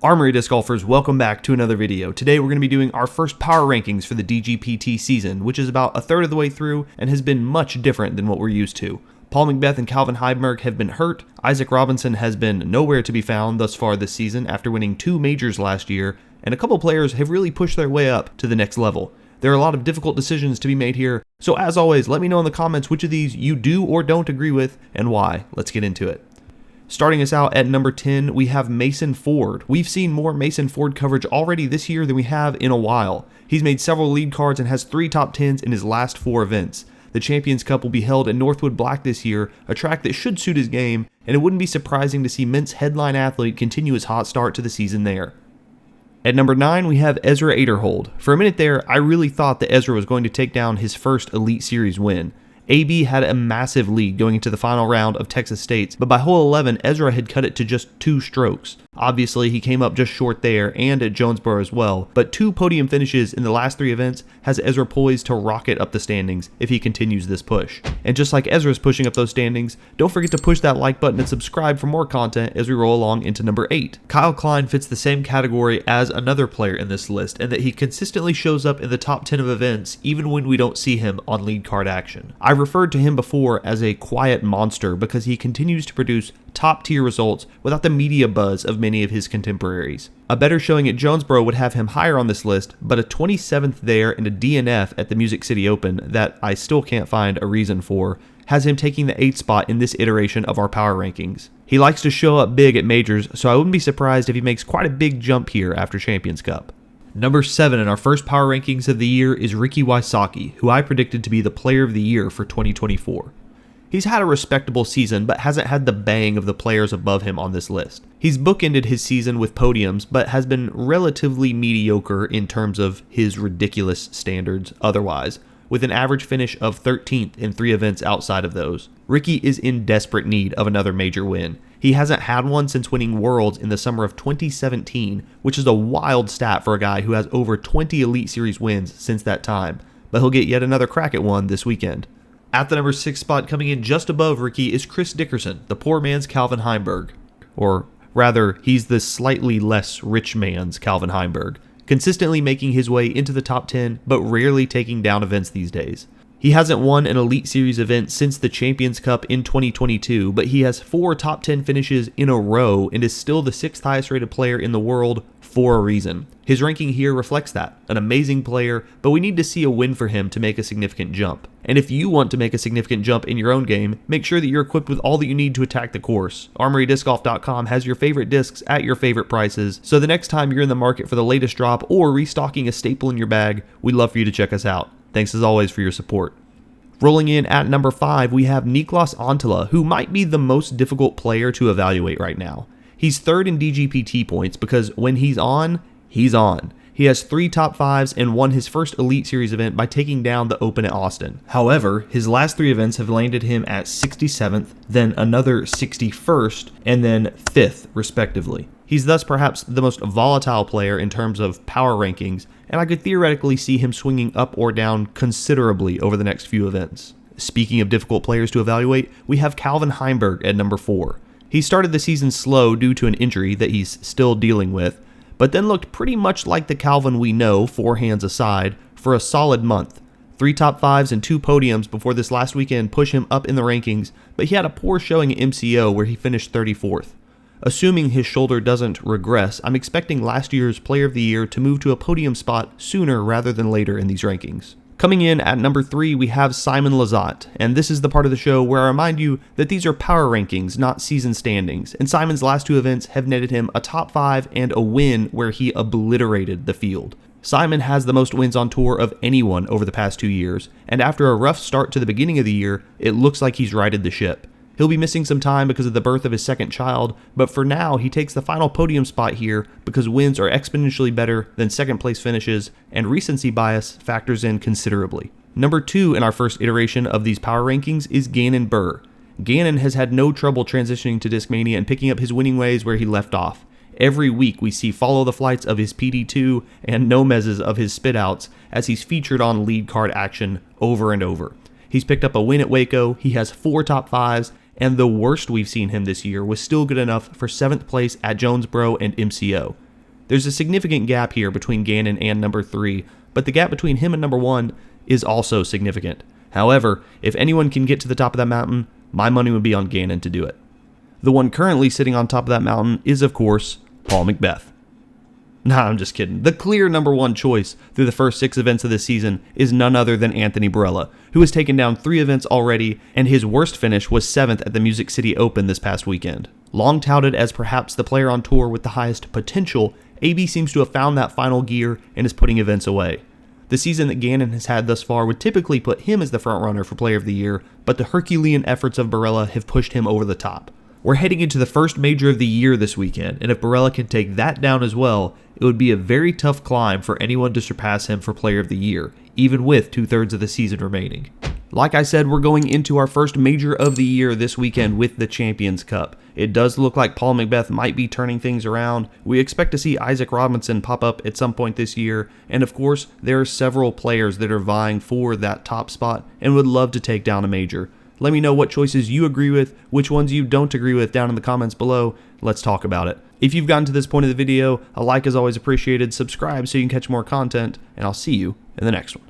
Armory Disc Golfers, welcome back to another video. Today we're going to be doing our first power rankings for the DGPT season, which is about a third of the way through and has been much different than what we're used to. Paul McBeth and Calvin Heimburg have been hurt. Isaac Robinson has been nowhere to be found thus far this season after winning 2 majors last year, and a couple players have really pushed their way up to the next level. There are a lot of difficult decisions to be made here, so as always, let me know in the comments which of these you do or don't agree with and why. Let's get into it. Starting us out at number 10, we have Mason Ford. We've seen more Mason Ford coverage already this year than we have in a while. He's made several lead cards and has 3 top 10s in his last 4 events. The Champions Cup will be held at Northwood Black this year, a track that should suit his game, and it wouldn't be surprising to see Mint's headline athlete continue his hot start to the season there. At number 9, we have Ezra Aderhold. For a minute there, I really thought that Ezra was going to take down his first Elite Series win. AB had a massive lead going into the final round of Texas States, but by hole 11, Ezra had cut it to just 2 strokes. Obviously, he came up just short there and at Jonesboro as well, but 2 podium finishes in the last 3 events has Ezra poised to rocket up the standings if he continues this push. And just like Ezra's pushing up those standings, don't forget to push that like button and subscribe for more content as we roll along into number 8. Kyle Klein fits the same category as another player in this list, in that he consistently shows up in the top 10 of events even when we don't see him on lead card action. I referred to him before as a quiet monster because he continues to produce top tier results without the media buzz of many of his contemporaries. A better showing at Jonesboro would have him higher on this list, but a 27th there and a DNF at the Music City Open that I still can't find a reason for has him taking the 8th spot in this iteration of our power rankings. He likes to show up big at majors, so I wouldn't be surprised if he makes quite a big jump here after Champions Cup. Number 7 in our first power rankings of the year is Ricky Wysocki, who I predicted to be the player of the year for 2024. He's had a respectable season, but hasn't had the bang of the players above him on this list. He's bookended his season with podiums, but has been relatively mediocre in terms of his ridiculous standards otherwise, with an average finish of 13th in 3 events outside of those. Ricky is in desperate need of another major win. He hasn't had one since winning Worlds in the summer of 2017, which is a wild stat for a guy who has over 20 Elite Series wins since that time, but he'll get yet another crack at one this weekend. At the number 6 spot, coming in just above Ricky, is Chris Dickerson, the poor man's Calvin Heimburg. Or rather, he's the slightly less rich man's Calvin Heimburg, consistently making his way into the top 10, but rarely taking down events these days. He hasn't won an Elite Series event since the Champions Cup in 2022, but he has 4 top 10 finishes in a row and is still the 6th highest rated player in the world for a reason. His ranking here reflects that. An amazing player, but we need to see a win for him to make a significant jump. And if you want to make a significant jump in your own game, make sure that you're equipped with all that you need to attack the course. ArmoryDiscGolf.com has your favorite discs at your favorite prices, so the next time you're in the market for the latest drop or restocking a staple in your bag, we'd love for you to check us out. Thanks as always for your support. Rolling in at number 5, we have Niklas Anttila, who might be the most difficult player to evaluate right now. He's 3rd in DGPT points because when he's on, he's on. He has 3 top 5s and won his first Elite Series event by taking down the Open at Austin. However, his last 3 events have landed him at 67th, then another 61st, and then 5th, respectively. He's thus perhaps the most volatile player in terms of power rankings, and I could theoretically see him swinging up or down considerably over the next few events. Speaking of difficult players to evaluate, we have Calvin Heimburg at number 4. He started the season slow due to an injury that he's still dealing with, but then looked pretty much like the Calvin we know, 4 hands aside, for a solid month. 3 top 5s and 2 podiums before this last weekend push him up in the rankings, but he had a poor showing at MCO where he finished 34th. Assuming his shoulder doesn't regress, I'm expecting last year's Player of the Year to move to a podium spot sooner rather than later in these rankings. Coming in at number 3, we have Simon Lizotte, and this is the part of the show where I remind you that these are power rankings, not season standings, and Simon's last 2 events have netted him a top 5 and a win where he obliterated the field. Simon has the most wins on tour of anyone over the past 2 years, and after a rough start to the beginning of the year, it looks like he's righted the ship. He'll be missing some time because of the birth of his 2nd child, but for now he takes the final podium spot here because wins are exponentially better than 2nd place finishes, and recency bias factors in considerably. Number 2 in our first iteration of these power rankings is Ganon Buhr. Ganon has had no trouble transitioning to Discmania and picking up his winning ways where he left off. Every week we see follow the flights of his PD2 and no mezzes of his spitouts as he's featured on lead card action over and over. He's picked up a win at Waco, he has 4 top 5s, and the worst we've seen him this year was still good enough for 7th place at Jonesboro and MCO. There's a significant gap here between Ganon and number 3, but the gap between him and number 1 is also significant. However, if anyone can get to the top of that mountain, my money would be on Ganon to do it. The one currently sitting on top of that mountain is, of course, Paul McBeth. Nah, I'm just kidding. The clear number 1 choice through the first 6 events of this season is none other than Anthony Barela, who has taken down 3 events already, and his worst finish was 7th at the Music City Open this past weekend. Long touted as perhaps the player on tour with the highest potential, AB seems to have found that final gear and is putting events away. The season that Ganon has had thus far would typically put him as the frontrunner for Player of the Year, but the Herculean efforts of Barela have pushed him over the top. We're heading into the first major of the year this weekend, and if Barela can take that down as well, it would be a very tough climb for anyone to surpass him for Player of the Year, even with 2/3 of the season remaining. Like I said, we're going into our first major of the year this weekend with the Champions Cup. It does look like Paul McBeth might be turning things around. We expect to see Isaac Robinson pop up at some point this year, and of course, there are several players that are vying for that top spot and would love to take down a major. Let me know what choices you agree with, which ones you don't agree with down in the comments below. Let's talk about it. If you've gotten to this point of the video, a like is always appreciated, subscribe so you can catch more content, and I'll see you in the next one.